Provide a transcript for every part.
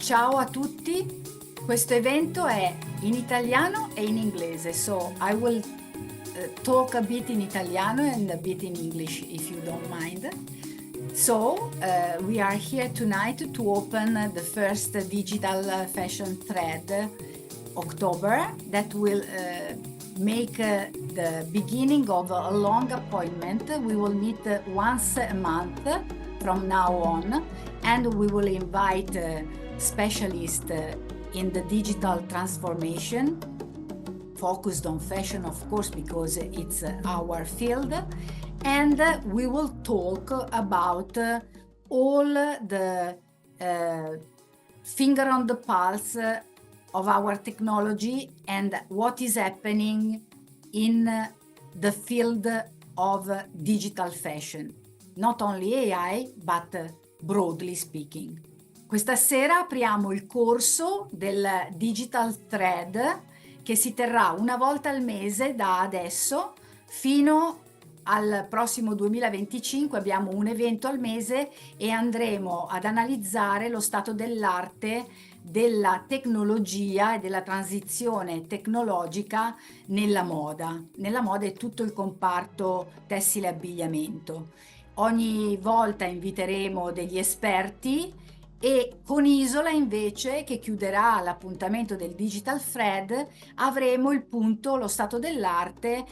Ciao a tutti, questo evento è in italiano e in inglese, so I will talk a bit in Italiano and a bit in English if you don't mind. So, we are here tonight to open the first digital fashion thread October that will make the beginning of a long appointment. We will meet once a month from now on, and we will invite specialists in the digital transformation, focused on fashion, of course, because it's our field. And we will talk about all the finger on the pulse of our technology and what is happening in the field of digital fashion. Not only AI, but broadly speaking. Questa sera apriamo il corso del Digital Thread che si terrà una volta al mese da adesso fino al prossimo 2025. Abbiamo un evento al mese e andremo ad analizzare lo stato dell'arte della tecnologia e della transizione tecnologica nella moda. Nella moda è tutto il comparto tessile e abbigliamento. Ogni volta inviteremo degli esperti e con Isola invece, che chiuderà l'appuntamento del Digital Thread, avremo il punto, lo stato dell'arte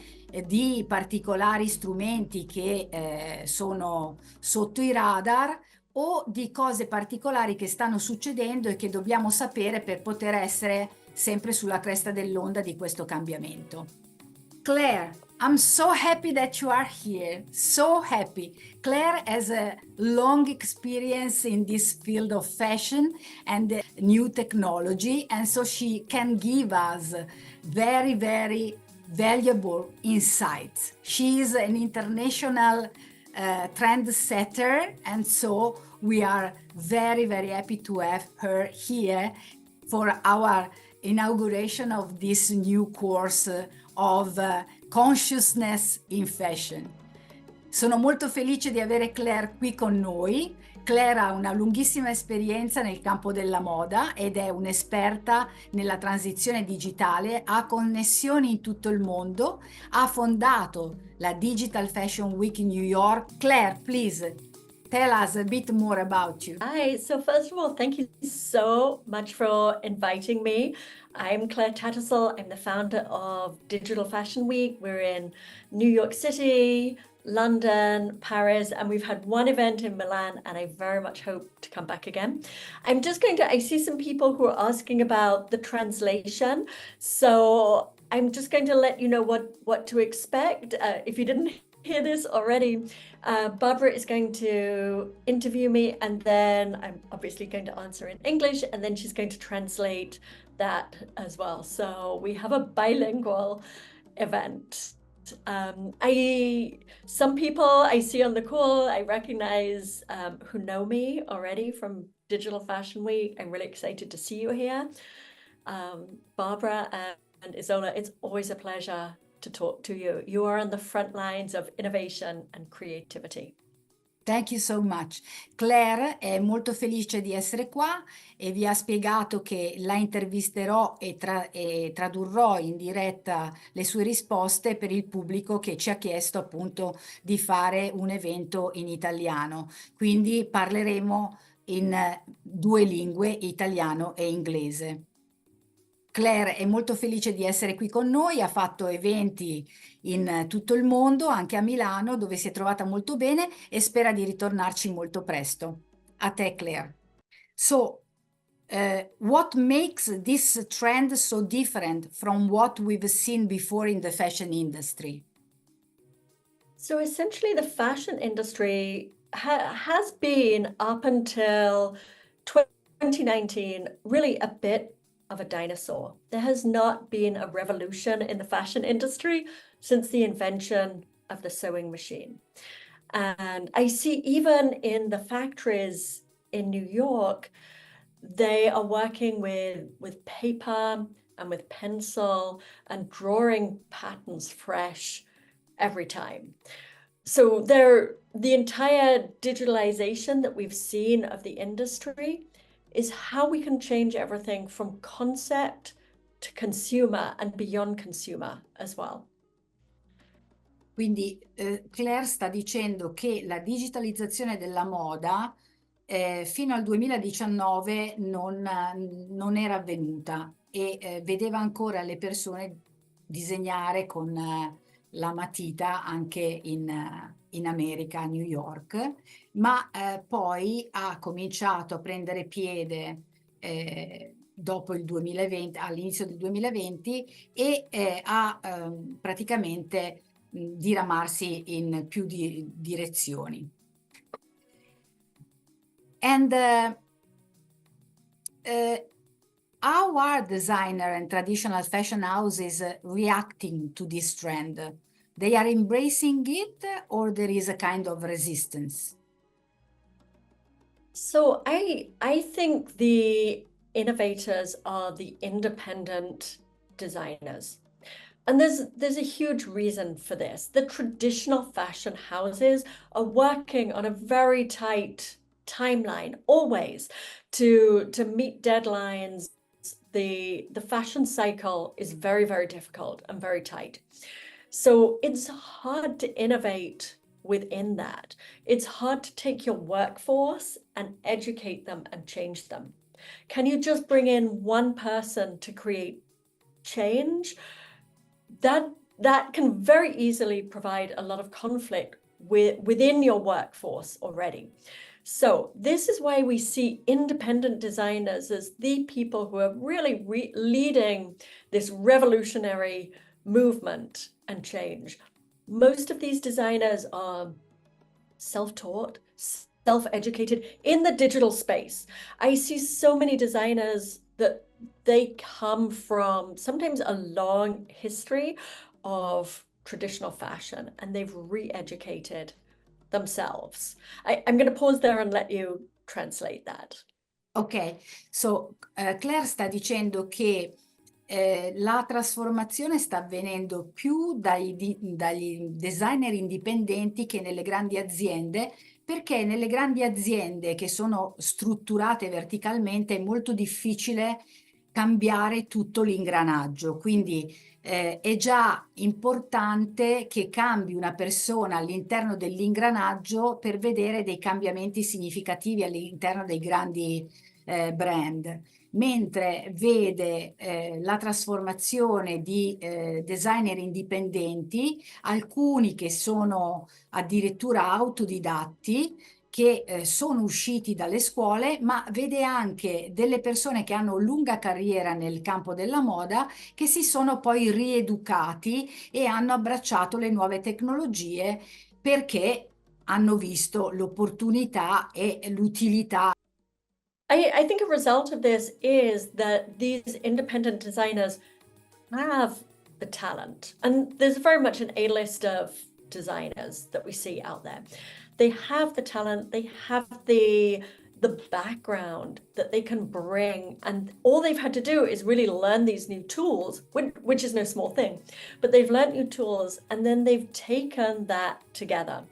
di particolari strumenti che sono sotto i radar o di cose particolari che stanno succedendo e che dobbiamo sapere per poter essere sempre sulla cresta dell'onda di questo cambiamento. Claire, I'm so happy that you are here. So happy. Claire has a long experience in this field of fashion and new technology, and so she can give us very, very valuable insights. She is an international trendsetter, and so we are very, very happy to have her here for our inauguration of this new course of consciousness in fashion. Sono molto felice di avere Claire qui con noi. Claire ha una lunghissima esperienza nel campo della moda ed è un'esperta nella transizione digitale, ha connessioni in tutto il mondo, ha fondato la Digital Fashion Week in New York. Claire, please tell us a bit more about you. Hi, so first of all, thank you so much for inviting me. I'm Clare Tattersall. I'm the founder of Digital Fashion Week. We're in New York City, London, Paris, and we've had one event in Milan, and I very much hope to come back again. I see some people who are asking about the translation. So I'm just going to let you know what to expect. If you didn't hear this already, Barbara is going to interview me, and then I'm obviously going to answer in English, and then she's going to translate that as well. So we have a bilingual event. Some people I see on the call, I recognize who know me already from Digital Fashion Week. I'm really excited to see you here. Barbara and Isola, it's always a pleasure to talk to you. You are on the front lines of innovation and creativity. Thank you so much. Claire è molto felice di essere qua e vi ha spiegato che la intervisterò e tradurrò in diretta le sue risposte per il pubblico che ci ha chiesto appunto di fare un evento in italiano. Quindi parleremo in due lingue, italiano e inglese. Claire è molto felice di essere qui con noi, ha fatto eventi in tutto il mondo, anche a Milano, dove si è trovata molto bene e spera di ritornarci molto presto. A te, Claire. So, what makes this trend so different from what we've seen before in the fashion industry? So essentially, the fashion industry has been, up until 2019, really a bit of a dinosaur. There has not been a revolution in the fashion industry since the invention of the sewing machine. And I see even in the factories in New York, they are working with paper and with pencil and drawing patterns fresh every time. So the entire digitalization that we've seen of the industry is how we can change everything from concept to consumer and beyond consumer as well. Quindi Claire sta dicendo che la digitalizzazione della moda fino al 2019 non era avvenuta e vedeva ancora le persone disegnare con la matita anche in America, a New York, ma poi ha cominciato a prendere piede dopo il 2020, all'inizio del 2020 e ha praticamente diramarsi in più direzioni. And how are designer and traditional fashion houses reacting to this trend? They are embracing it, or there is a kind of resistance? So I think the innovators are the independent designers. And there's a huge reason for this. The traditional fashion houses are working on a very tight timeline, always, to meet deadlines. The fashion cycle is very, very difficult and very tight. So it's hard to innovate within that. It's hard to take your workforce and educate them and change them. Can you just bring in one person to create change? That can very easily provide a lot of conflict within your workforce already. So this is why we see independent designers as the people who are really leading this revolutionary movement and change. Most of these designers are self-taught, self-educated in the digital space. I see so many designers that they come from sometimes a long history of traditional fashion, and they've re-educated themselves. I'm going to pause there and let you translate that. Ok, so Claire sta dicendo che la trasformazione sta avvenendo più dagli designer indipendenti che nelle grandi aziende, perché nelle grandi aziende che sono strutturate verticalmente è molto difficile cambiare tutto l'ingranaggio, quindi è già importante che cambi una persona all'interno dell'ingranaggio per vedere dei cambiamenti significativi all'interno dei grandi brand, mentre vede la trasformazione di designer indipendenti, alcuni che sono addirittura autodidatti, che sono usciti dalle scuole, ma vede anche delle persone che hanno lunga carriera nel campo della moda che si sono poi rieducati e hanno abbracciato le nuove tecnologie perché hanno visto l'opportunità e l'utilità. I think a result of this is that these independent designers have the talent, and there's very much an A-list of designers that we see out there. They have the talent, they have the background that they can bring, and all they've had to do is really learn these new tools, which is no small thing, but they've learned new tools and then they've taken that together.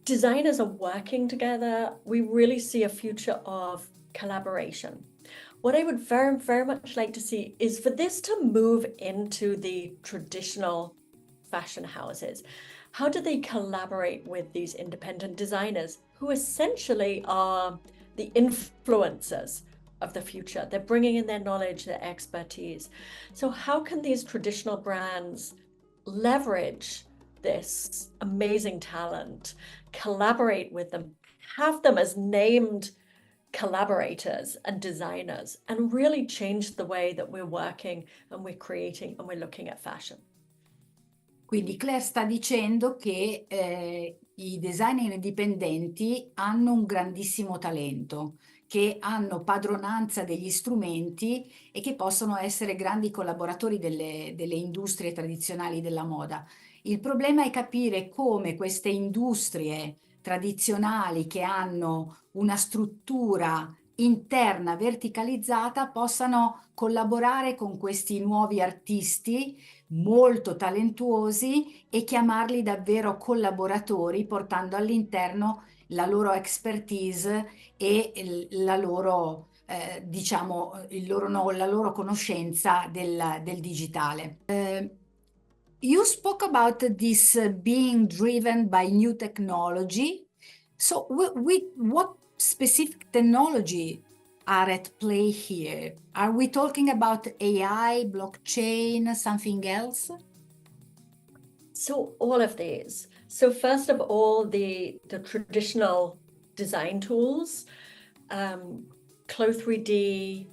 Designers are working together. We really see a future of collaboration. What I would very, very much like to see is for this to move into the traditional fashion houses. How do they collaborate with these independent designers who essentially are the influencers of the future? They're bringing in their knowledge, their expertise. So how can these traditional brands leverage this amazing talent, collaborate with them, have them as named collaborators and designers, and really change the way that we're working and we're creating and we're looking at fashion? Quindi Claire sta dicendo che i designer indipendenti hanno un grandissimo talento, che hanno padronanza degli strumenti e che possono essere grandi collaboratori delle industrie tradizionali della moda. Il problema è capire come queste industrie tradizionali che hanno una struttura interna verticalizzata possano collaborare con questi nuovi artisti molto talentuosi e chiamarli davvero collaboratori, portando all'interno la loro expertise e la loro, diciamo, la loro conoscenza del digitale. You spoke about this being driven by new technology. So what specific technology are at play here? Are we talking about AI, blockchain, something else? So all of these. So first of all, the traditional design tools, Clo3D,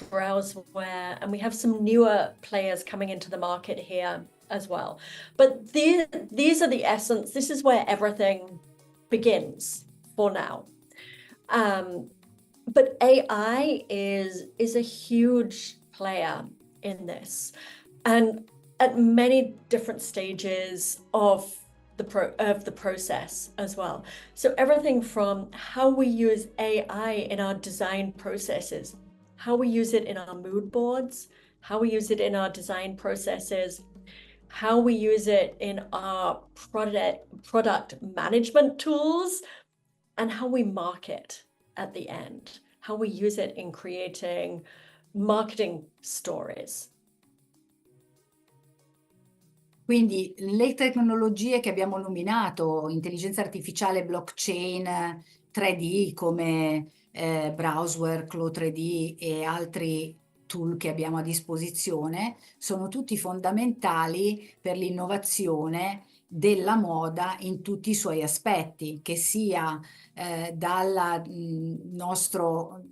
Browseware, and we have some newer players coming into the market here as well. But these are the essence. This is where everything begins for now. But AI is a huge player in this, and at many different stages of the process as well. So everything from how we use AI in our design processes, how we use it in our mood boards, how we use it in our design processes, how we use it in our product management tools, and how we market at the end, how we use it in creating marketing stories. Quindi le tecnologie che abbiamo nominato, intelligenza artificiale, blockchain, 3D come Browseware, Clo3D e altri tool che abbiamo a disposizione, sono tutti fondamentali per l'innovazione della moda in tutti i suoi aspetti, che sia dal nostro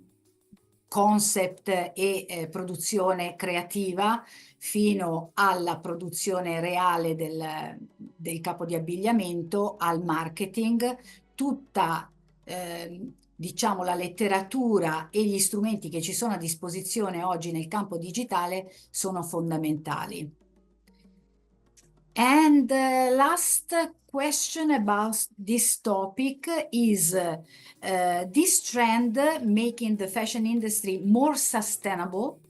concept e produzione creativa fino alla produzione reale del capo di abbigliamento, al marketing, tutta diciamo la letteratura e gli strumenti che ci sono a disposizione oggi nel campo digitale sono fondamentali. And the last question about this topic is this trend making the fashion industry more sustainable?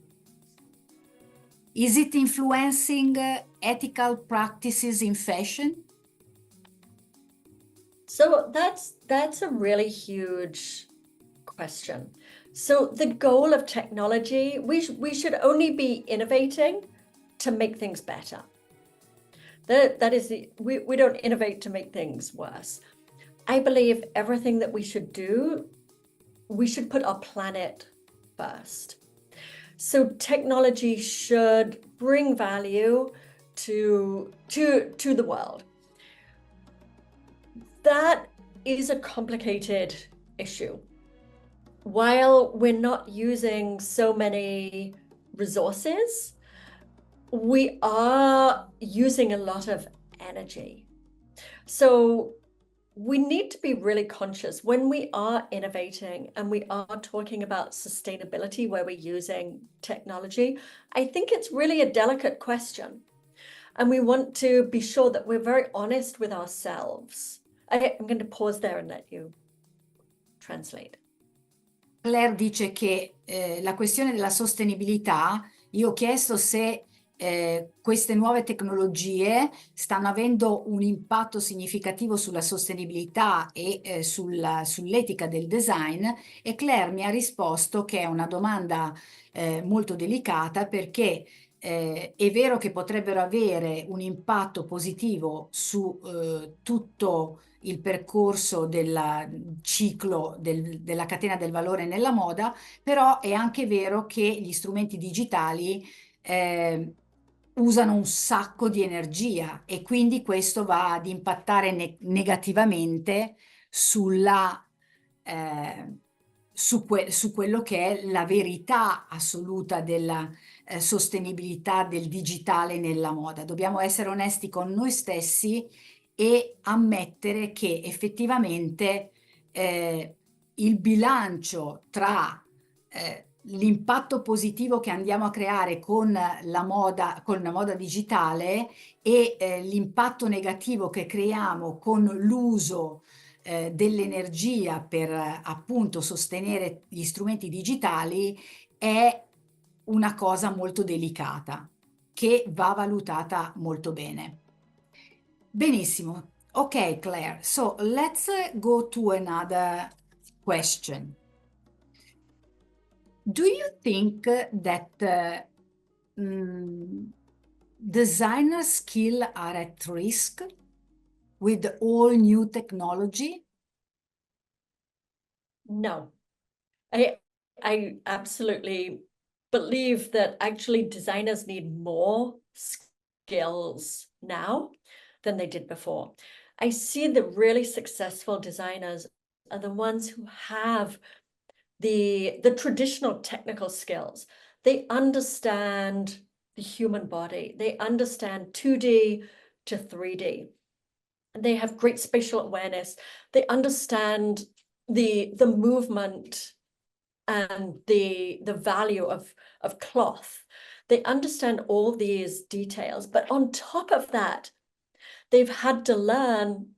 Is it influencing ethical practices in fashion? So that's a really huge question. So the goal of technology, we should only be innovating to make things better. That is we don't innovate to make things worse. I believe everything that we should do, we should put our planet first. So technology should bring value to the world. That is a complicated issue. While we're not using so many resources, we are using a lot of energy. So we need to be really conscious when we are innovating and we are talking about sustainability where we're using technology. I think it's really a delicate question. And we want to be sure that we're very honest with ourselves. I'm going to pause there and let you translate. Claire dice che la questione della sostenibilità, io ho chiesto se queste nuove tecnologie stanno avendo un impatto significativo sulla sostenibilità e sull'etica del design, e Claire mi ha risposto che è una domanda molto delicata, perché è vero che potrebbero avere un impatto positivo su tutto il percorso del ciclo della catena del valore nella moda, però è anche vero che gli strumenti digitali usano un sacco di energia, e quindi questo va ad impattare negativamente sulla, su quello che è la verità assoluta della sostenibilità del digitale nella moda. Dobbiamo essere onesti con noi stessi e ammettere che effettivamente il bilancio tra l'impatto positivo che andiamo a creare con la moda digitale e l'impatto negativo che creiamo con l'uso dell'energia per appunto sostenere gli strumenti digitali è una cosa molto delicata che va valutata molto bene. Benissimo. Okay, Claire, so let's go to another question. Do you think that designer skill are at risk with all new technology? No, I absolutely believe that actually designers need more skills now than they did before. I see the really successful designers are the ones who have the traditional technical skills. They understand the human body. They understand 2D to 3D. They have great spatial awareness. They understand the movement and the value of cloth. They understand all these details, but on top of that, they've had to learn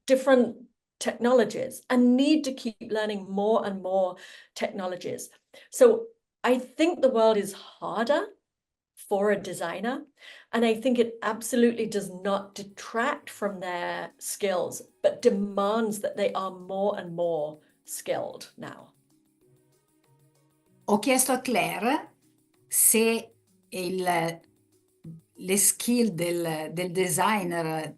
different technologies and need to keep learning more and more technologies. So I think the world is harder for a designer, and I think it absolutely does not detract from their skills, but demands that they are more and more skilled now. Ho chiesto a Claire se le skill del designer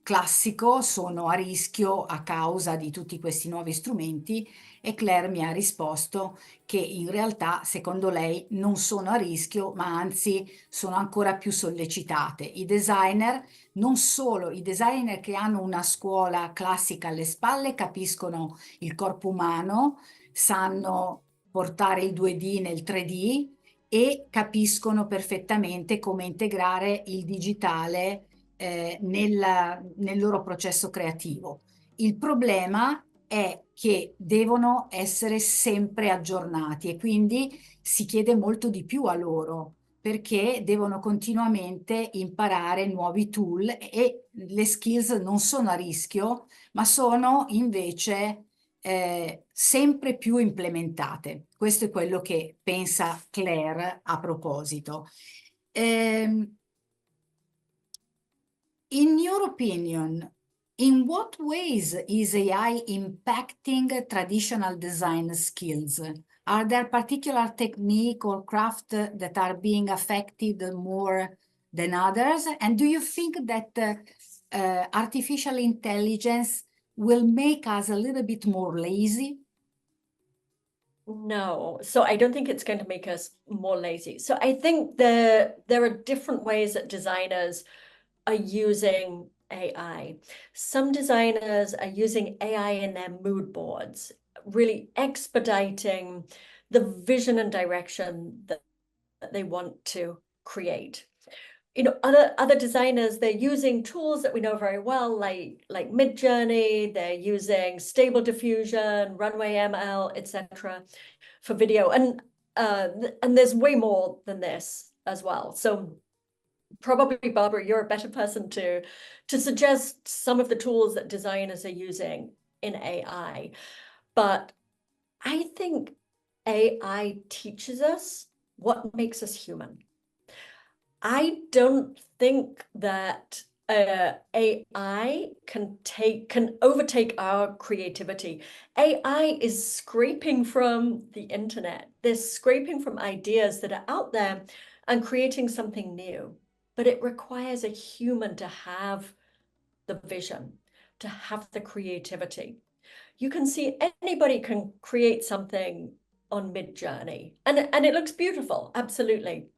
classico sono a rischio a causa di tutti questi nuovi strumenti e Claire mi ha risposto che in realtà, secondo lei, non sono a rischio, ma anzi sono ancora più sollecitate. I designer, non solo i designer che hanno una scuola classica alle spalle, capiscono il corpo umano, sanno portare il 2D nel 3D e capiscono perfettamente come integrare il digitale nel loro processo creativo. Il problema è che devono essere sempre aggiornati e quindi si chiede molto di più a loro perché devono continuamente imparare nuovi tool e le skills non sono a rischio, ma sono invece sempre più implementate. Questo è quello che pensa Claire a proposito. In your opinion, in what ways is AI impacting traditional design skills? Are there particular technique or craft that are being affected more than others? And do you think that artificial intelligence will make us a little bit more lazy? No, so I don't think it's going to make us more lazy. So I think there are different ways that designers are using AI. Some designers are using AI in their mood boards, really expediting the vision and direction that they want to create. You know, other designers, they're using tools that we know very well, like Midjourney, they're using Stable Diffusion, Runway ML, etc. for video. And there's way more than this as well. So probably, Barbara, you're a better person to suggest some of the tools that designers are using in AI. But I think AI teaches us what makes us human. I don't think that AI can overtake our creativity. AI is scraping from the internet. They're scraping from ideas that are out there and creating something new. But it requires a human to have the vision, to have the creativity. You can see anybody can create something on Midjourney, and it looks beautiful, absolutely.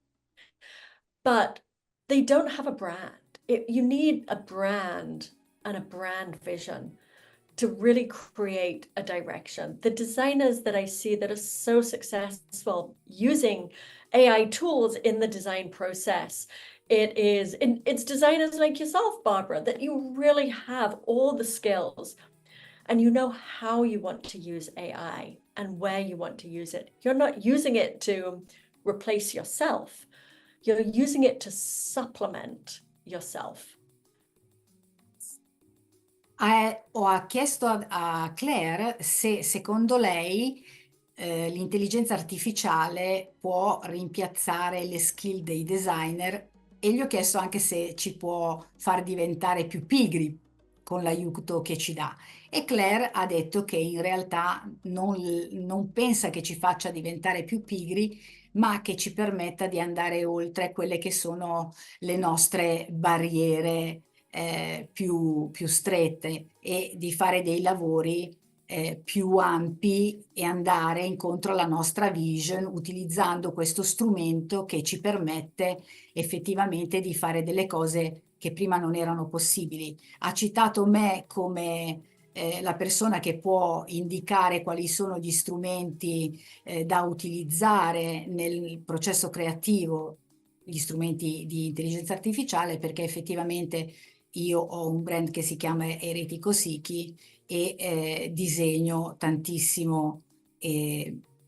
But they don't have a brand. You need a brand and a brand vision to really create a direction. The designers that I see that are so successful using AI tools in the design process, it's designers like yourself, Barbara, that you really have all the skills and you know how you want to use AI and where you want to use it. You're not using it to replace yourself. You're using it to supplement yourself. Ho chiesto a Claire se secondo lei l'intelligenza artificiale può rimpiazzare le skill dei designer e gli ho chiesto anche se ci può far diventare più pigri con l'aiuto che ci dà. E Claire ha detto che in realtà non pensa che ci faccia diventare più pigri, ma che ci permetta di andare oltre quelle che sono le nostre barriere più strette e di fare dei lavori più ampi e andare incontro alla nostra vision utilizzando questo strumento che ci permette effettivamente di fare delle cose che prima non erano possibili. Ha citato me come la persona che può indicare quali sono gli strumenti da utilizzare nel processo creativo, gli strumenti di intelligenza artificiale, perché effettivamente io ho un brand che si chiama Eretikos e disegno tantissimo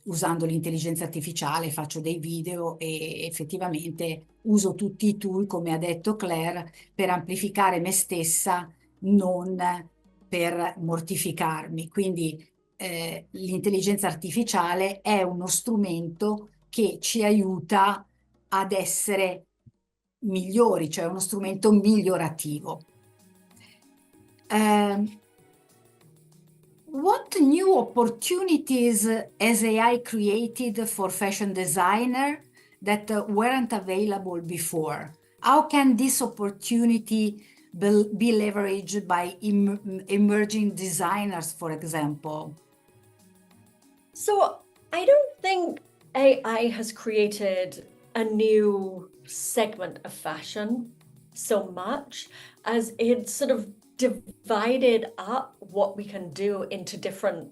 usando l'intelligenza artificiale, faccio dei video e effettivamente uso tutti i tool, come ha detto Claire, per amplificare me stessa, non per mortificarmi. Quindi l'intelligenza artificiale è uno strumento che ci aiuta ad essere migliori, cioè uno strumento migliorativo. What new opportunities has AI created for fashion designer that weren't available before? How can this opportunity be leveraged by emerging designers, for example? So I don't think AI has created a new segment of fashion so much as it sort of divided up what we can do into different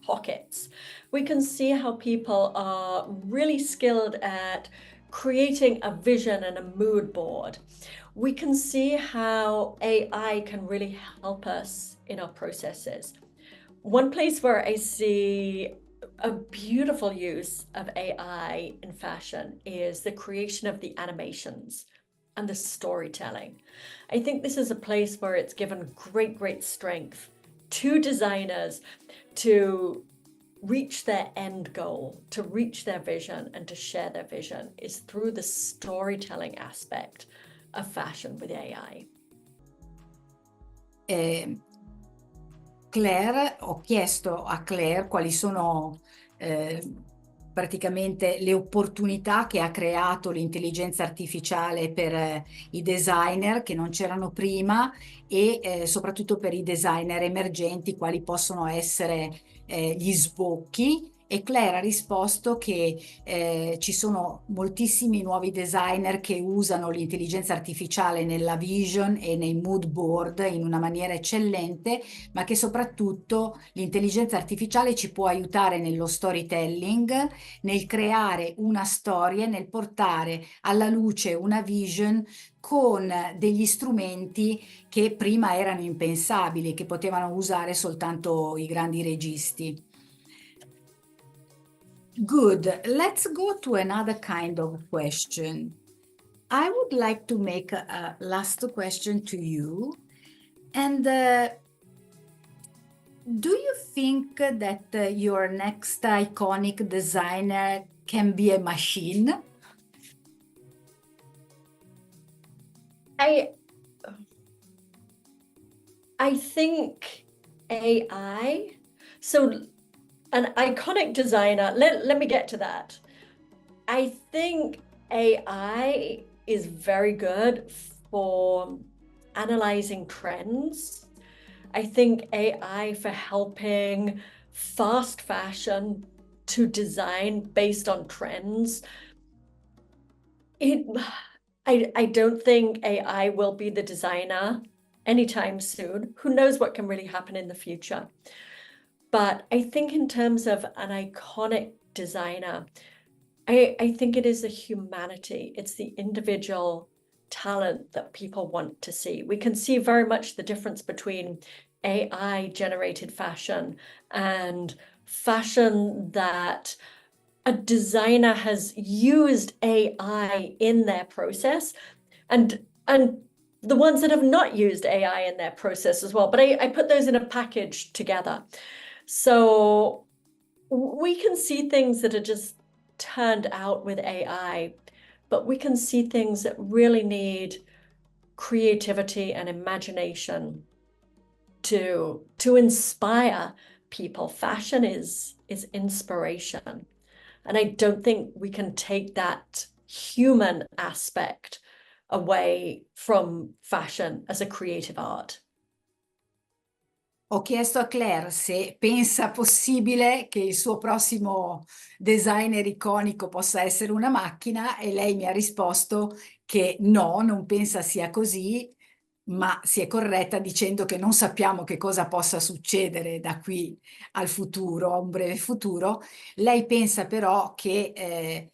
pockets. We can see how people are really skilled at creating a vision and a mood board. We can see how AI can really help us in our processes. One place where I see a beautiful use of AI in fashion is the creation of the animations and the storytelling. I think this is a place where it's given great strength to designers to reach their end goal, to reach their vision and to share their vision is through the storytelling aspect of fashion with AI. Claire, ho chiesto a Claire quali sono praticamente le opportunità che ha creato l'intelligenza artificiale per i designer che non c'erano prima e soprattutto per i designer emergenti, quali possono essere gli sbocchi. E Claire ha risposto che ci sono moltissimi nuovi designer che usano l'intelligenza artificiale nella vision e nei mood board in una maniera eccellente, ma che soprattutto l'intelligenza artificiale ci può aiutare nello storytelling, nel creare una storia, nel portare alla luce una vision con degli strumenti che prima erano impensabili, che potevano usare soltanto i grandi registi. Good. Let's go to another kind of question. I would like to make a last question to you. And do you think that your next iconic designer can be a machine? I think AI, so an iconic designer, let me get to that. I think AI is very good for analyzing trends. I think AI for helping fast fashion to design based on trends. I don't think AI will be the designer anytime soon. Who knows what can really happen in the future? But I think in terms of an iconic designer, I think it is the humanity. It's the individual talent that people want to see. We can see very much the difference between AI-generated fashion and fashion that a designer has used AI in their process, and the ones that have not used AI in their process as well. But I put those in a package together. So we can see things that are just turned out with AI, but we can see things that really need creativity and imagination to inspire people. Fashion is inspiration. And I don't think we can take that human aspect away from fashion as a creative art. Ho chiesto a Claire se pensa possibile che il suo prossimo designer iconico possa essere una macchina e lei mi ha risposto che no, non pensa sia così, ma si è corretta dicendo che non sappiamo che cosa possa succedere da qui al futuro, a un breve futuro. Lei pensa però che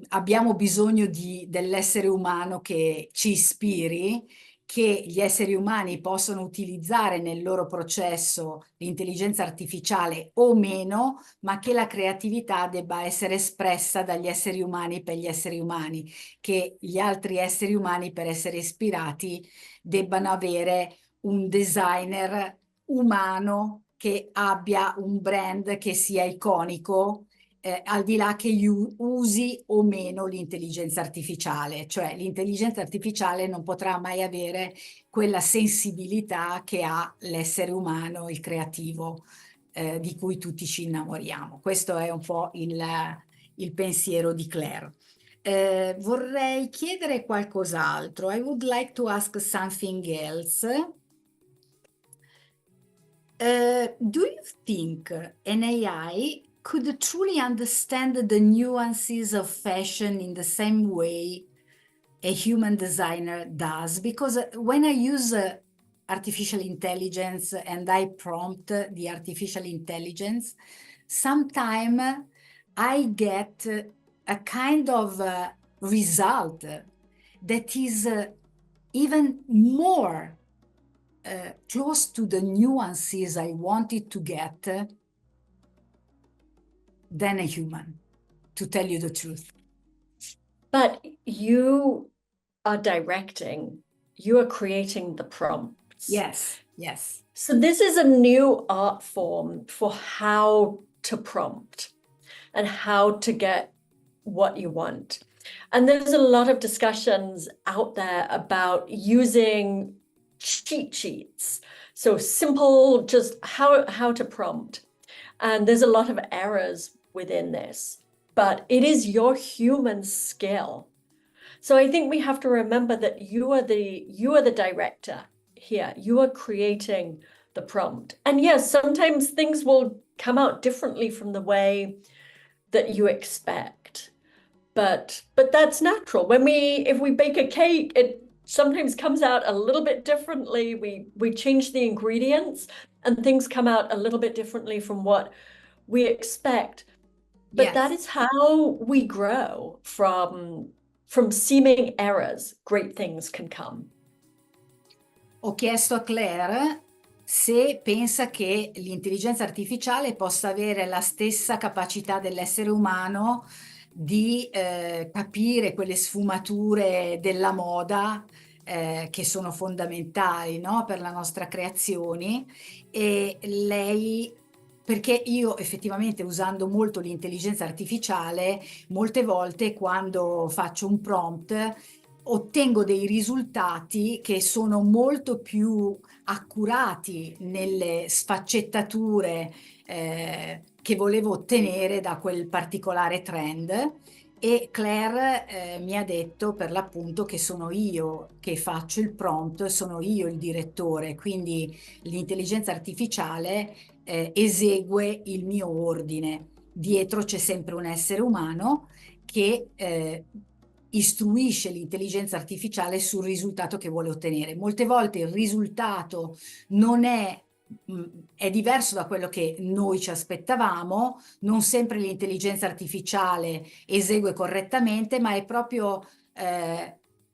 abbiamo bisogno dell'essere umano che ci ispiri, che gli esseri umani possono utilizzare nel loro processo l'intelligenza artificiale o meno, ma che la creatività debba essere espressa dagli esseri umani per gli esseri umani, che gli altri esseri umani per essere ispirati debbano avere un designer umano che abbia un brand che sia iconico, al di là che usi o meno l'intelligenza artificiale, cioè l'intelligenza artificiale non potrà mai avere quella sensibilità che ha l'essere umano, il creativo, di cui tutti ci innamoriamo. Questo è un po' il pensiero di Claire. Vorrei chiedere qualcos'altro. I would like to ask something else. Do you think an AI could truly understand the nuances of fashion in the same way a human designer does? Because when I use artificial intelligence and I prompt the artificial intelligence, sometimes I get a kind of result that is even more close to the nuances I wanted to get than a human, to tell you the truth. But you are directing, you are creating the prompts. Yes, yes. So this is a new art form for how to prompt and how to get what you want. And there's a lot of discussions out there about using cheat sheets. So simple, just how to prompt. And there's a lot of errors within this, but it is your human skill. So I think we have to remember that you are the director here. You are creating the prompt. And yes, sometimes things will come out differently from the way that you expect. But that's natural. If we bake a cake, it sometimes comes out a little bit differently. We change the ingredients and things come out a little bit differently from what we expect. But Yes. that is how we grow. From seeming errors, great things can come. Ho chiesto a Claire se pensa che l'intelligenza artificiale possa avere la stessa capacità dell'essere umano di capire quelle sfumature della moda che sono fondamentali, no, per la nostra creazione, e lei, perché io effettivamente usando molto l'intelligenza artificiale, molte volte quando faccio un prompt ottengo dei risultati che sono molto più accurati nelle sfaccettature che volevo ottenere da quel particolare trend. E Claire mi ha detto per l'appunto che sono io che faccio il prompt, sono io il direttore, quindi l'intelligenza artificiale esegue il mio ordine. Dietro c'è sempre un essere umano che istruisce l'intelligenza artificiale sul risultato che vuole ottenere. Molte volte il risultato non è diverso da quello che noi ci aspettavamo, non sempre l'intelligenza artificiale esegue correttamente, ma è proprio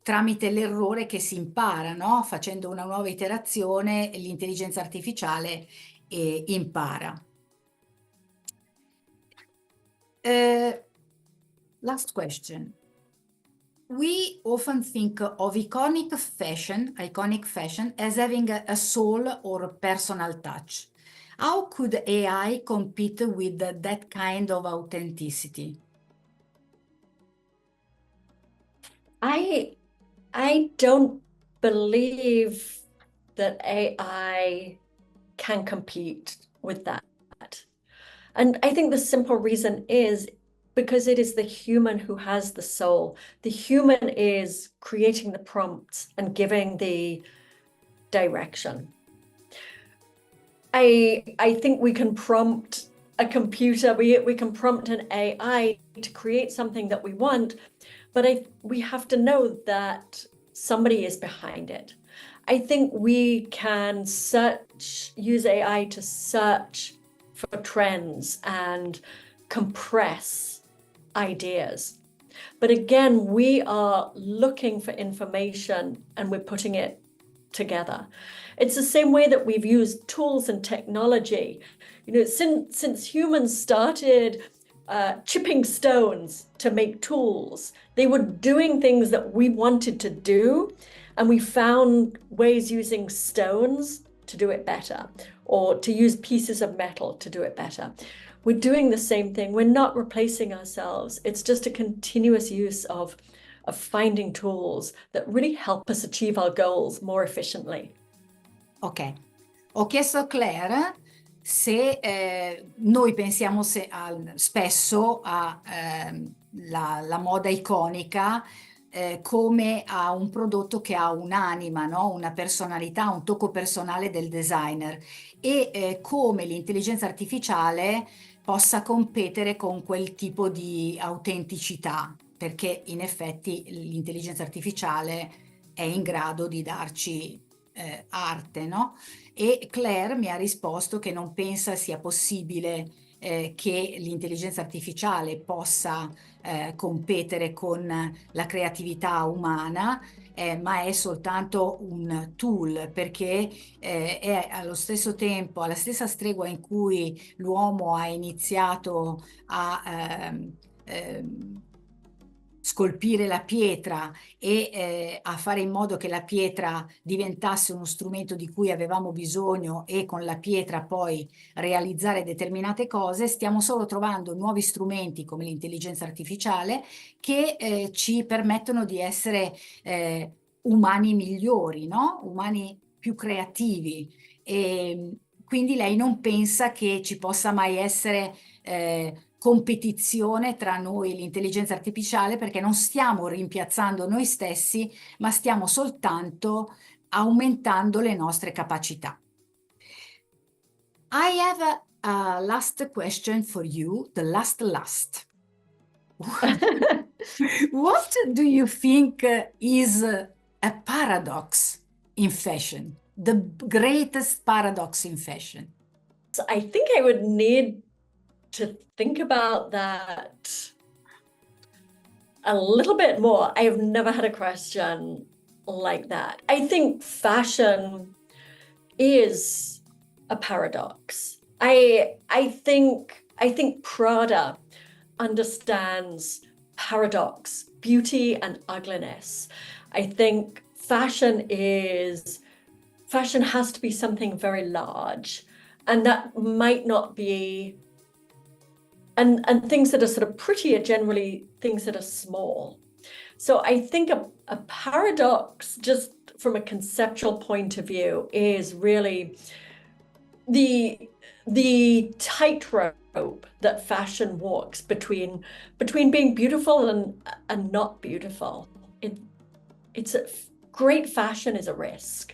tramite l'errore che si impara, no? Facendo una nuova iterazione, l'intelligenza artificiale impara. Last question. We often think of iconic fashion as having a soul or a personal touch. How could AI compete with that kind of authenticity? I don't believe that AI can compete with that. And I think the simple reason is because it is the human who has the soul. The human is creating the prompts and giving the direction. I think we can prompt a computer, we can prompt an AI to create something that we want, but we have to know that somebody is behind it. I think we can use AI to search for trends and compress ideas. But again, we are looking for information and we're putting it together. It's the same way that we've used tools and technology. You know, since humans started chipping stones to make tools, they were doing things that we wanted to do, and we found ways using stones to do it better, or to use pieces of metal to do it better. We're doing the same thing. We're not replacing ourselves. It's just a continuous use of finding tools that really help us achieve our goals more efficiently. Ok, ho chiesto a Claire se noi pensiamo spesso alla moda iconica come a un prodotto che ha un'anima, no? Una personalità, un tocco personale del designer, e come l'intelligenza artificiale possa competere con quel tipo di autenticità, perché in effetti l'intelligenza artificiale è in grado di darci arte, no? E Claire mi ha risposto che non pensa sia possibile che l'intelligenza artificiale possa competere con la creatività umana, ma è soltanto un tool, perché è allo stesso tempo, alla stessa stregua in cui l'uomo ha iniziato a scolpire la pietra e a fare in modo che la pietra diventasse uno strumento di cui avevamo bisogno e con la pietra poi realizzare determinate cose, stiamo solo trovando nuovi strumenti come l'intelligenza artificiale che ci permettono di essere umani migliori, no? Umani più creativi. E quindi lei non pensa che ci possa mai essere competizione tra noi e l'intelligenza artificiale, perché non stiamo rimpiazzando noi stessi, ma stiamo soltanto aumentando le nostre capacità. I have a last question for you, the last. What do you think is a paradox in fashion? The greatest paradox in fashion? So I think I would need to think about that a little bit more. I have never had a question like that. I think fashion is a paradox. I think Prada understands paradox, beauty and ugliness. I think fashion has to be something very large, and that might not be, and things that are sort of pretty are generally things that are small. So I think a paradox, just from a conceptual point of view, is really the tightrope that fashion walks between being beautiful and not beautiful. It's great fashion is a risk.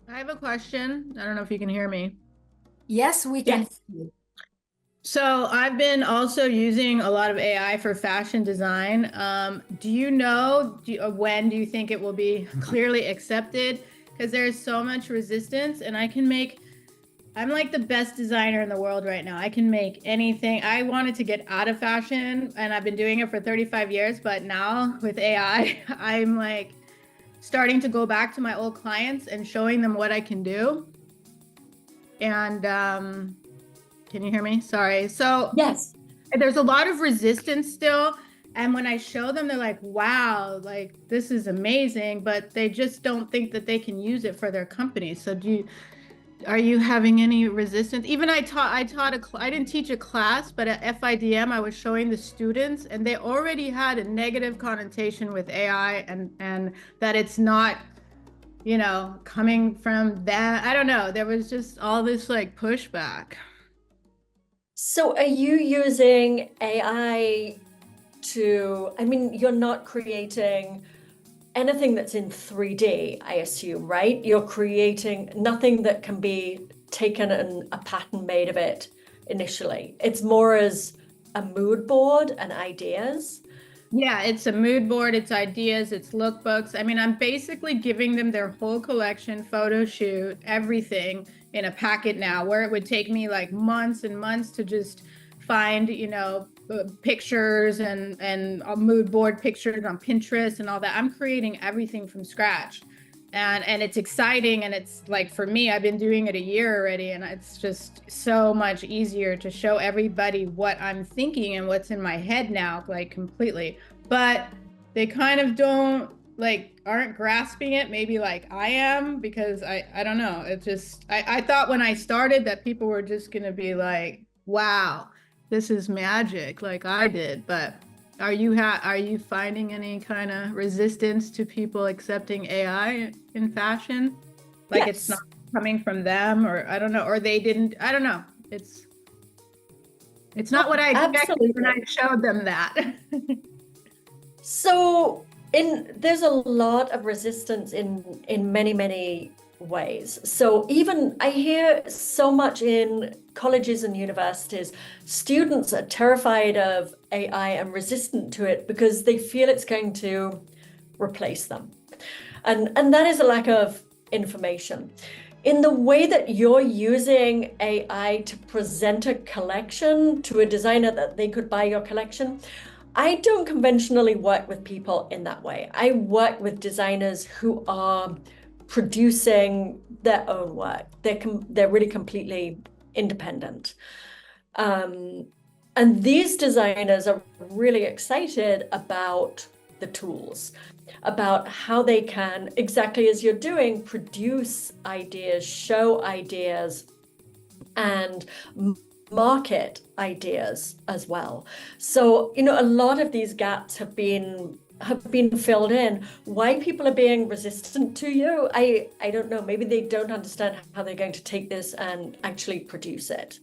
I have a question. I don't know if you can hear me. Yes, we can. Yes. So I've been also using a lot of AI for fashion design. Do you know, when do you think it will be clearly accepted? Because there's so much resistance, and I'm like the best designer in the world right now. I can make anything. I wanted to get out of fashion, and I've been doing it for 35 years, but now with AI, I'm like starting to go back to my old clients and showing them what I can do. And can you hear me? Sorry. So Yes. there's a lot of resistance still. And when I show them, they're like, wow, like this is amazing, but they just don't think that they can use it for their company. So are you having any resistance? Even I didn't teach a class, but at FIDM, I was showing the students and they already had a negative connotation with AI and that it's not, coming from that. I don't know. There was just all this like pushback. So are you using AI you're not creating anything that's in 3D, I assume, right? You're creating nothing that can be taken and a pattern made of it initially. It's more as a mood board and ideas. Yeah, it's a mood board, it's ideas, it's lookbooks. I mean, I'm basically giving them their whole collection, photo shoot, everything in a packet now, where it would take me like months and months to just find, pictures and mood board pictures on Pinterest and all that. I'm creating everything from scratch. And it's exciting, and it's like, for me, I've been doing it a year already, and it's just so much easier to show everybody what I'm thinking and what's in my head now, like completely. But they kind of aren't grasping it, maybe like I am, because I don't know. It just, I thought when I started that people were just gonna be like, wow, this is magic, like I did. But are you finding any kind of resistance to people accepting AI in fashion? Like, Yes. It's not coming from them, or I don't know, or they didn't, I don't know. It's not what I expected when I showed them that. So there's a lot of resistance in many, many ways. So even I hear so much in colleges and universities, students are terrified of AI and resistant to it because they feel it's going to replace them. And that is a lack of information. In the way that you're using AI to present a collection to a designer that they could buy your collection, I don't conventionally work with people in that way. I work with designers who are producing their own work. They're really completely independent. And these designers are really excited about the tools, about how they can, exactly as you're doing, produce ideas, show ideas, and market ideas as well. So, a lot of these gaps have been filled in. Why people are being resistant to you, I don't know. Maybe they don't understand how they're going to take this and actually produce it.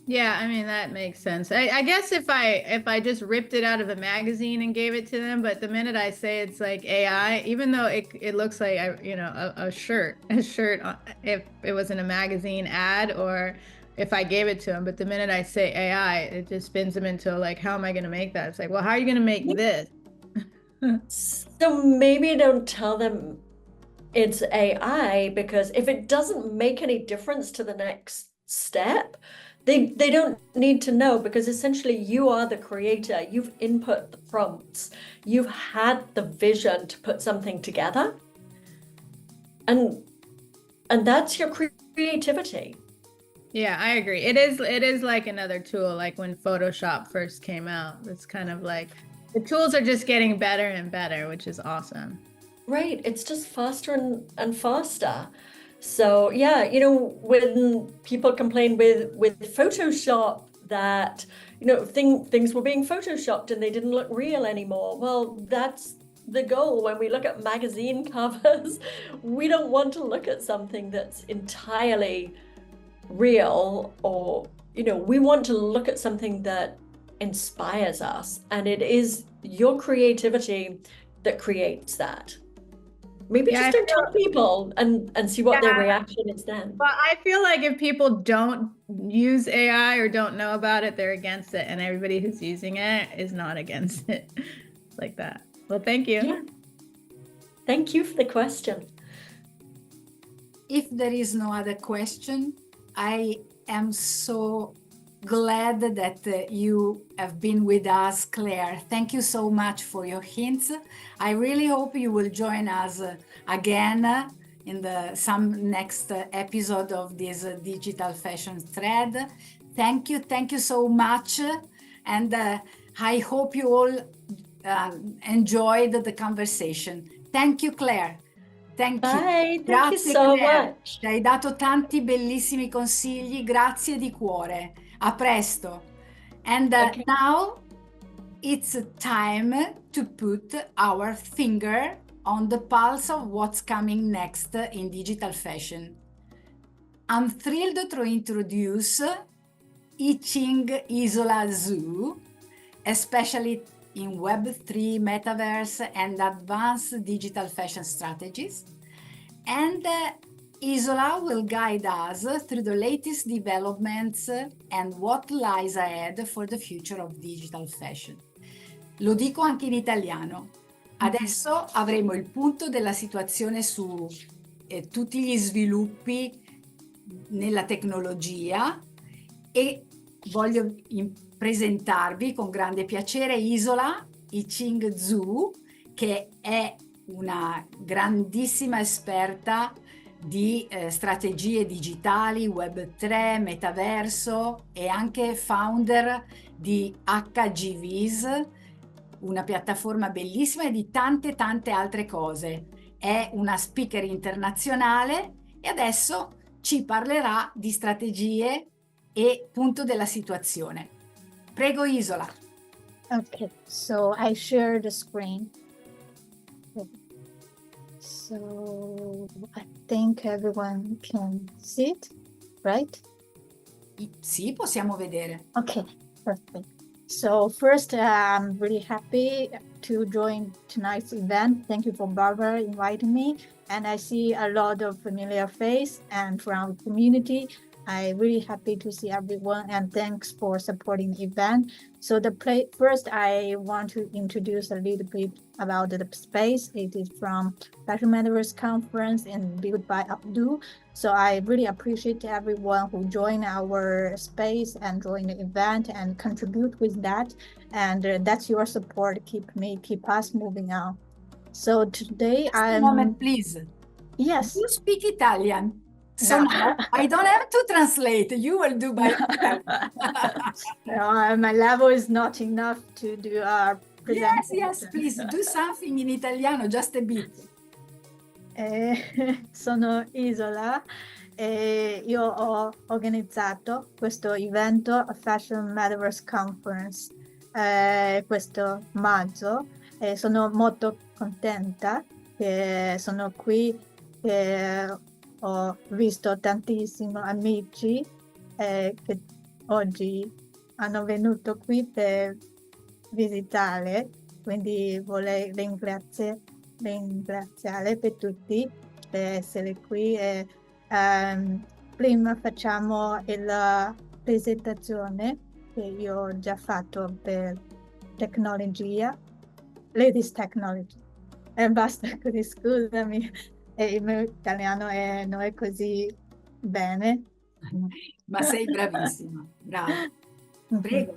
Yeah, I mean, that makes sense. I guess if I just ripped it out of a magazine and gave it to them, but the minute I say it's like AI, even though it looks like a shirt, if it was in a magazine ad, or if I gave it to them, but the minute I say AI, it just spins them into like, how am I going to make that? It's like, well, how are you going to make this? So maybe don't tell them it's AI, because if it doesn't make any difference to the next step, they don't need to know, because essentially you are the creator. You've input the prompts. You've had the vision to put something together. And that's your creativity. Yeah, I agree. It is like another tool, like when Photoshop first came out. It's kind of like the tools are just getting better and better, which is awesome. Right. It's just faster and faster. So yeah, when people complain with Photoshop that, things were being Photoshopped and they didn't look real anymore. Well, that's the goal. When we look at magazine covers, we don't want to look at something that's entirely real, or, we want to look at something that inspires us. And it is your creativity that creates that. Maybe just don't tell people and see what their reaction is then. Well, I feel like if people don't use AI or don't know about it, they're against it. And everybody who's using it is not against it. It's like that. Well, thank you. Yeah. Thank you for the question. If there is no other question, I am so glad that you have been with us, Claire. Thank you so much for your hints. I really hope you will join us again in some next episode of this digital fashion thread. Thank you so much, and I hope you all enjoyed the conversation. Thank you, Claire. Thank you. Bye. Thank you Grazie so Claire, much. ci hai dato tanti bellissimi consigli, grazie di cuore. A presto. And Okay. now it's time to put our finger on the pulse of what's coming next in digital fashion. I'm thrilled to introduce Yiqin Isola Zhu, especially in Web3, Metaverse, and advanced digital fashion strategies. And Isola will guide us through the latest developments and what lies ahead for the future of digital fashion. Lo dico anche in italiano. Adesso avremo il punto della situazione su tutti gli sviluppi nella tecnologia e voglio presentarvi con grande piacere Isola Yiqin Zhu, che è una grandissima esperta di strategie digitali, Web3, metaverso e anche founder di HGVIS, una piattaforma bellissima e di tante altre cose. È una speaker internazionale e adesso ci parlerà di strategie e punto della situazione. Prego Isola. Okay, so I share the screen. So I think everyone can see it, right? Sì, possiamo vedere. Okay, perfect. So first, I'm really happy to join tonight's event. Thank you for Barbara inviting me. And I see a lot of familiar face and from the community. I'm really happy to see everyone and thanks for supporting the event. So first, I want to introduce a little bit about the space. It is from Fashion Metaverse Conference and built by Abdul. So I really appreciate everyone who joined our space and join the event and contribute with that. And that's your support keep us moving on. So today Just a moment, please. Yes. You speak Italian. So No. now I don't have to translate. You will do by yourself. No, my level is not enough to do a presentation. Yes, please do something in italiano, just a bit. Sono Isola e io ho organizzato questo evento Fashion Metaverse Conference questo maggio e sono molto contenta che sono qui, che ho visto tantissimi amici che oggi hanno venuto qui per visitare, quindi vorrei ringraziare per tutti per essere qui e prima facciamo la presentazione che io ho già fatto per tecnologia, latest technology. E basta così, scusami, il mio italiano non è così bene. Ma sei bravissima, brava. Prego.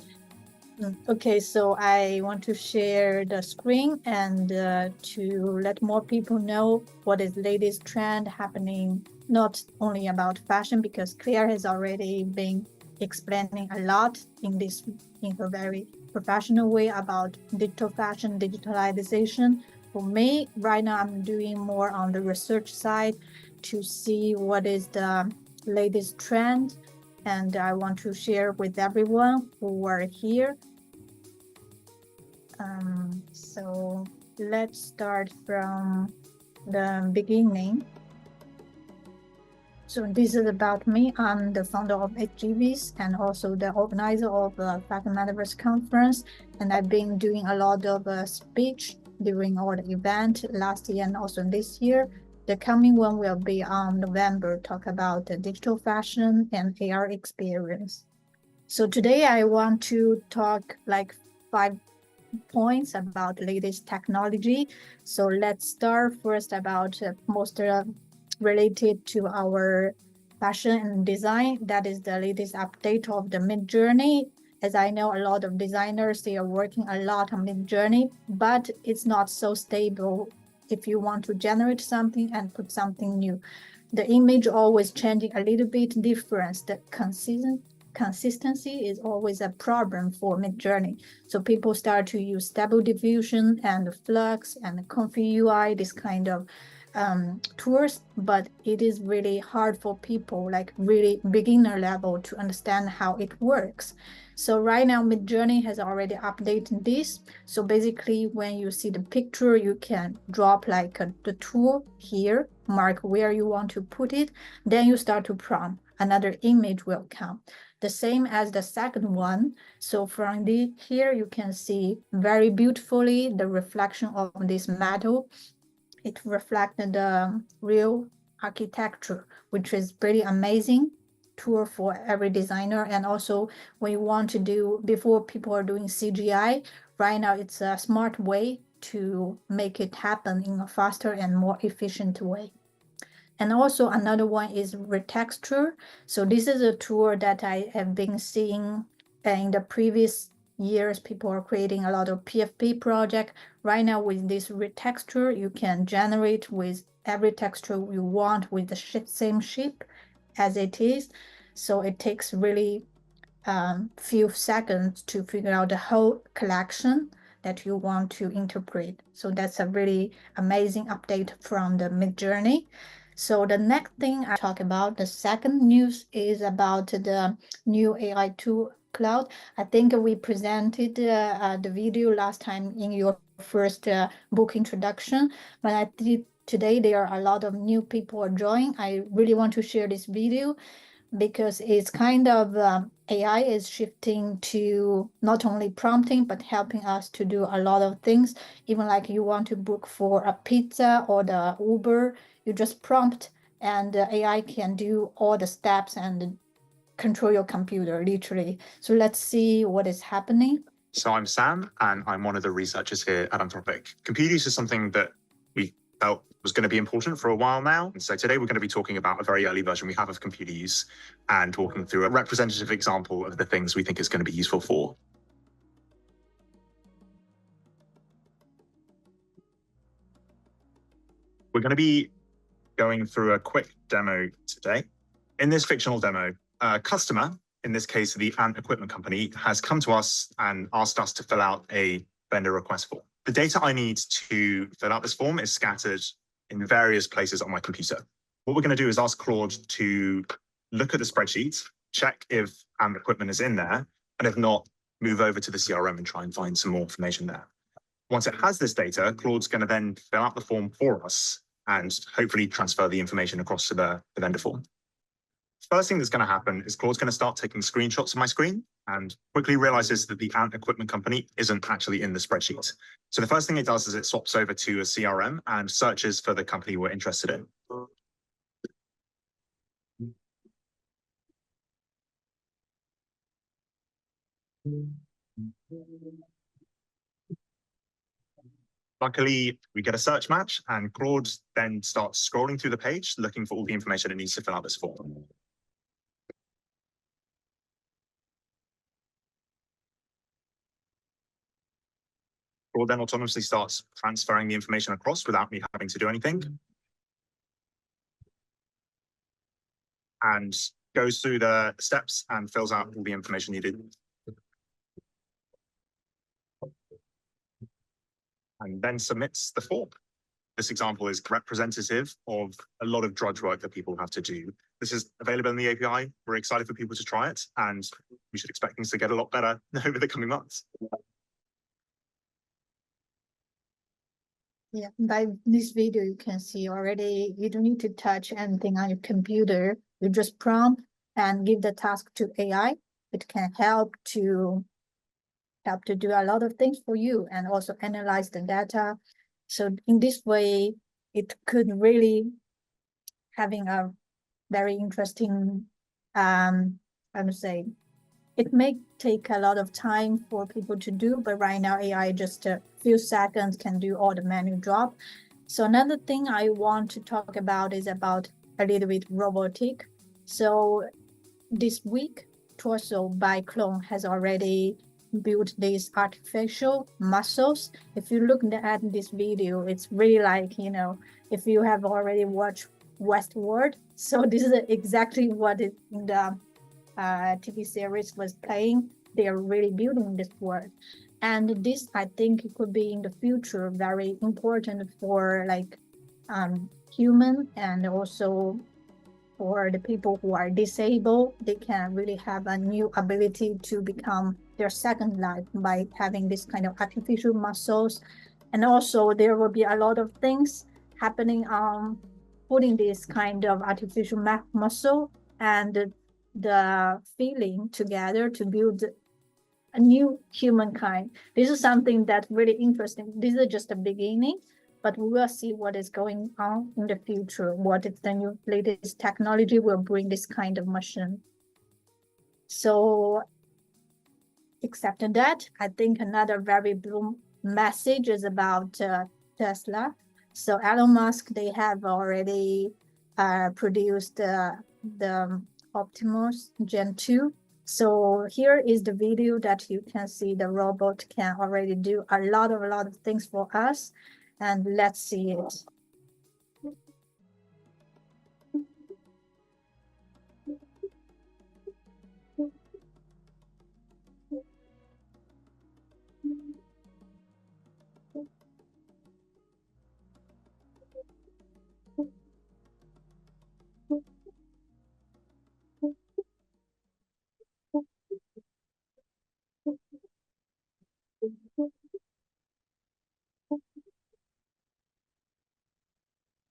Okay, so I want to share the screen and to let more people know what is the latest trend happening, not only about fashion, because Claire has already been explaining a lot in a very professional way about digital fashion, digitalization. For me, right now, I'm doing more on the research side to see what is the latest trend, and I want to share with everyone who are here. So let's start from the beginning. So this is about me. I'm the founder of HGVIS and also the organizer of the Fashion Metaverse Conference. And I've been doing a lot of speech during our event last year and also this year. The coming one will be on November, talk about the digital fashion and AR experience. So today I want to talk like 5 points about latest technology. So let's start first about most related to our fashion and design. That is the latest update of the Mid-Journey. As I know, a lot of designers, they are working a lot on Mid-Journey, but it's not so stable if you want to generate something and put something new. The image always changing a little bit difference. The consistency is always a problem for Mid-Journey. So people start to use stable diffusion and flux and comfy UI, this kind of tools, but it is really hard for people like really beginner level to understand how it works. So right now Midjourney has already updated this. So basically when you see the picture, you can drop like the tool here, mark where you want to put it, then you start to prompt, another image will come. The same as the second one. So from here you can see very beautifully the reflection of this metal. It reflected the real architecture, which is pretty amazing tool for every designer. And also when you want to do, before people are doing CGI, right now it's a smart way to make it happen in a faster and more efficient way. And also another one is retexture. So this is a tool that I have been seeing in the previous years. People are creating a lot of PFP project. Right now with this retexture, you can generate with every texture you want with the same shape as it is. So it takes really few seconds to figure out the whole collection that you want to interpret. So that's a really amazing update from the Midjourney. So the next thing I talk about, the second news, is about the new AI tool Cloud. I think we presented the video last time in your first book introduction, but I think today there are a lot of new people joining. I really want to share this video because it's kind of AI is shifting to not only prompting, but helping us to do a lot of things. Even like you want to book for a pizza or the Uber, you just prompt and the AI can do all the steps and control your computer, literally. So let's see what is happening. So I'm Sam, and I'm one of the researchers here at Anthropic. Compute use is something that we felt was going to be important for a while now. And so today we're going to be talking about a very early version we have of computer use and walking through a representative example of the things we think it's going to be useful for. We're going to be going through a quick demo today. In this fictional demo, a customer, in this case, the Ant Equipment Company, has come to us and asked us to fill out a vendor request form. The data I need to fill out this form is scattered in various places on my computer. What we're going to do is ask Claude to look at the spreadsheet, check if Ant Equipment is in there, and if not, move over to the CRM and try and find some more information there. Once it has this data, Claude's going to then fill out the form for us and hopefully transfer the information across to the vendor form. First thing that's going to happen is Claude's going to start taking screenshots of my screen and quickly realizes that the Ant Equipment Company isn't actually in the spreadsheet. So the first thing it does is it swaps over to a CRM and searches for the company we're interested in. Luckily, we get a search match, and Claude then starts scrolling through the page, looking for all the information it needs to fill out this form. Claude then autonomously starts transferring the information across without me having to do anything. And goes through the steps and fills out all the information needed. And then submits the form. This example is representative of a lot of drudge work that people have to do. This is available in the API. We're excited for people to try it, and we should expect things to get a lot better over the coming months. Yeah, by this video, you can see already you don't need to touch anything on your computer. You just prompt and give the task to AI. It can help to do a lot of things for you and also analyze the data. So in this way, it could really having a very interesting, I would say, it may take a lot of time for people to do, but right now AI just a few seconds can do all the manual job. So another thing I want to talk about is about a little bit robotic. So this week, Torso by Clone has already built these artificial muscles. If you look at this video, it's really like, you know, if you have already watched Westworld. So this is exactly what it in the TV series was playing. They are really building this world. And this, I think, could be in the future very important for like human, and also for the people who are disabled, they can really have a new ability to become their second life by having this kind of artificial muscles. And also there will be a lot of things happening on putting this kind of artificial muscle and the feeling together to build a new humankind. This is something that's really interesting. This is just the beginning, but we will see what is going on in the future. What if the new latest technology will bring this kind of machine? So, except that, I think another very blue message is about Tesla. So Elon Musk, they have already produced the Optimus Gen 2. So here is the video that you can see the robot can already do a lot of things for us. And let's see it.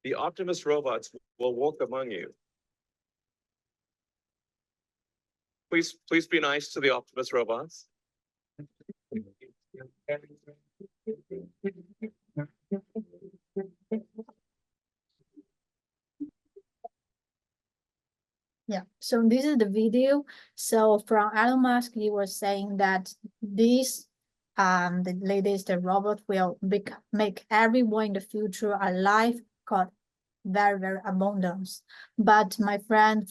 The Optimus robots will walk among you. Please be nice to the Optimus robots. Yeah, so this is the video. So from Elon Musk, he was saying that this the latest robot will make everyone in the future alive, got very abundance. But my friend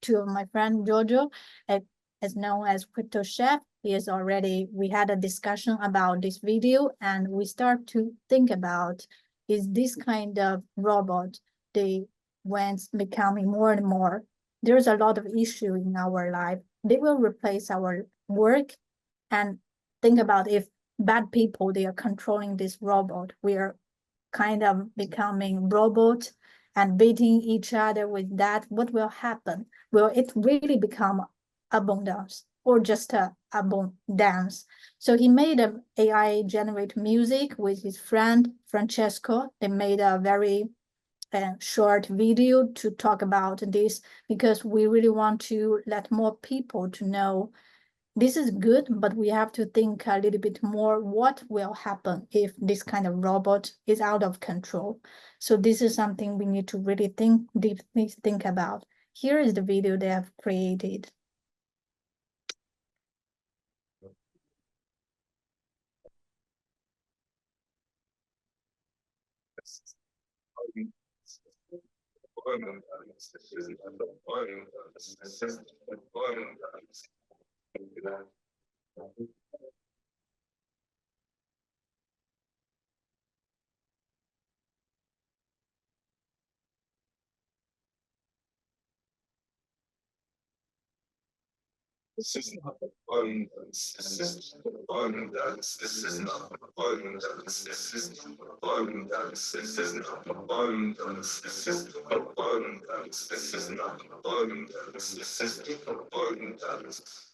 Jojo, as known as Crypto Chef, we had a discussion about this video, and we start to think about, is this kind of robot, when it's becoming more and more, there's a lot of issue in our life. They will replace our work. And think about, if bad people, they are controlling this robot, we are kind of becoming robot and beating each other with that, what will happen? Will it really become abundance or just a abundance? So he made an AI generate music with his friend Francesco. They made a very short video to talk about this, because we really want to let more people to know this is good, but we have to think a little bit more what will happen if this kind of robot is out of control. So this is something we need to really deeply think about. Here is the video they have created. This is not abundance. This is abundance. This is not abundance. This is abundance. This is not abundance. This is abundance. This is not abundance. This is abundance.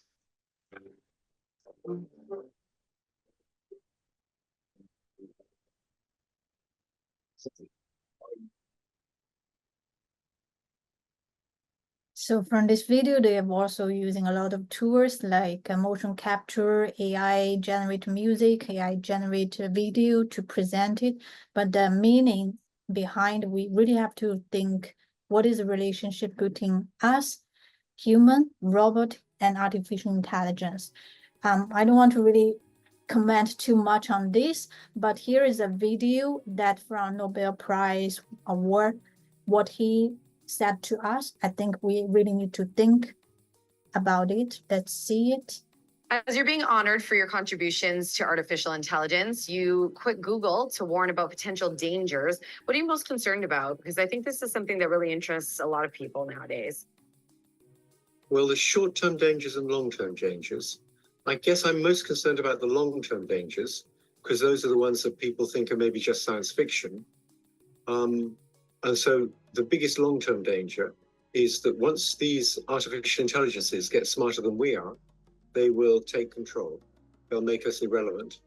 So from this video, they are also using a lot of tools like motion capture, AI generate music, AI generate video to present it. But the meaning behind, we really have to think, what is the relationship between us, human, robot, and artificial intelligence? I don't want to really comment too much on this, but here is a video that from Nobel Prize award, what he said to us. I think we really need to think about it. Let's see it. As you're being honored for your contributions to artificial intelligence, you quit Google to warn about potential dangers. What are you most concerned about? Because I think this is something that really interests a lot of people nowadays. Well, there's short-term dangers and long-term dangers. I guess I'm most concerned about the long-term dangers, because those are the ones that people think are maybe just science fiction. And so the biggest long-term danger is that once these artificial intelligences get smarter than we are, they will take control. They'll make us irrelevant.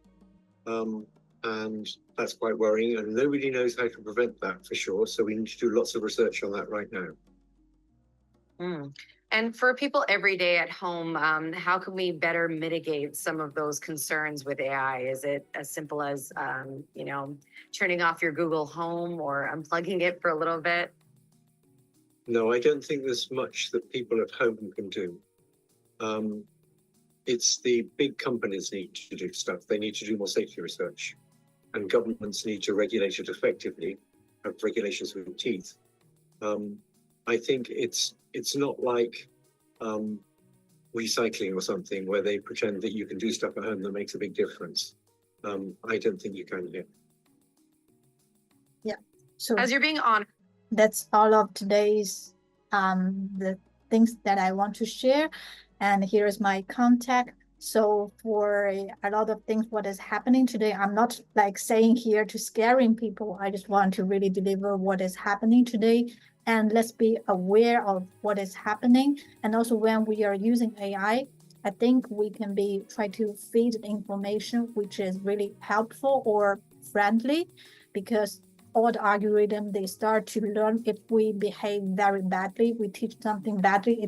And that's quite worrying, and nobody knows how to prevent that for sure. So we need to do lots of research on that right now. And for people every day at home, how can we better mitigate some of those concerns with AI? Is it as simple as, you know, turning off your Google Home or unplugging it for a little bit? No, I don't think there's much that people at home can do. It's the big companies need to do stuff. They need to do more safety research, and governments need to regulate it effectively, have regulations with teeth. I think it's not like recycling or something where they pretend that you can do stuff at home that makes a big difference. I don't think you can here. Yeah. So As you're being honored. that's all of today's the things that I want to share. And here's my contact. So for a lot of things, what is happening today, I'm not like saying here to scaring people. I just want to really deliver what is happening today. And let's be aware of what is happening. And also when we are using AI, I think we can try to feed the information which is really helpful or friendly, because all the algorithm, they start to learn if we behave very badly, we teach something badly,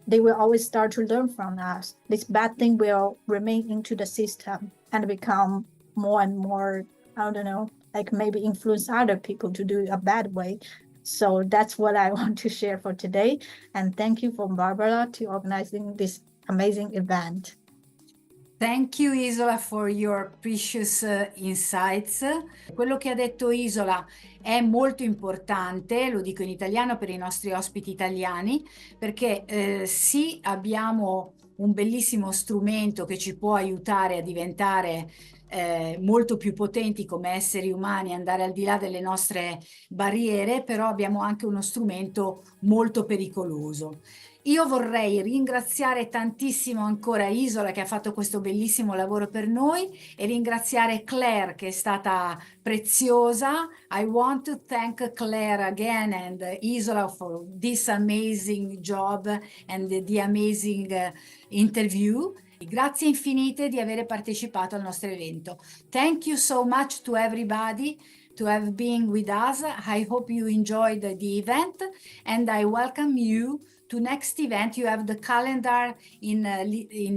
they will always start to learn from us. This bad thing will remain into the system and become more and more, I don't know, like maybe influence other people to do it a bad way. So that's what I want to share for today. And thank you for Barbara to organizing this amazing event. Thank you Isola for your precious insights. Quello che ha detto Isola è molto importante, lo dico in italiano per i nostri ospiti italiani, perché sì, abbiamo un bellissimo strumento che ci può aiutare a diventare molto più potenti come esseri umani, andare al di là delle nostre barriere, però abbiamo anche uno strumento molto pericoloso. Io vorrei ringraziare tantissimo ancora Isola che ha fatto questo bellissimo lavoro per noi e ringraziare Clare che è stata preziosa. I want to thank Clare again and Isola for this amazing job and the amazing interview. Grazie infinite di aver partecipato al nostro evento. Thank you so much to everybody to have been with us. I hope you enjoyed the event and I welcome you to next event. You have the calendar in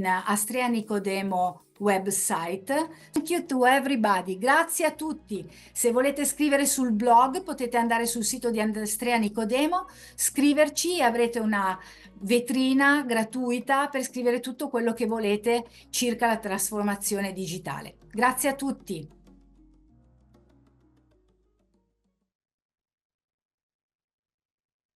Astrea Nicodemo website. Thank you to everybody. Grazie a tutti. Se volete scrivere sul blog potete andare sul sito di Astrea Nicodemo, scriverci e avrete una vetrina gratuita per scrivere tutto quello che volete circa la trasformazione digitale. Grazie a tutti.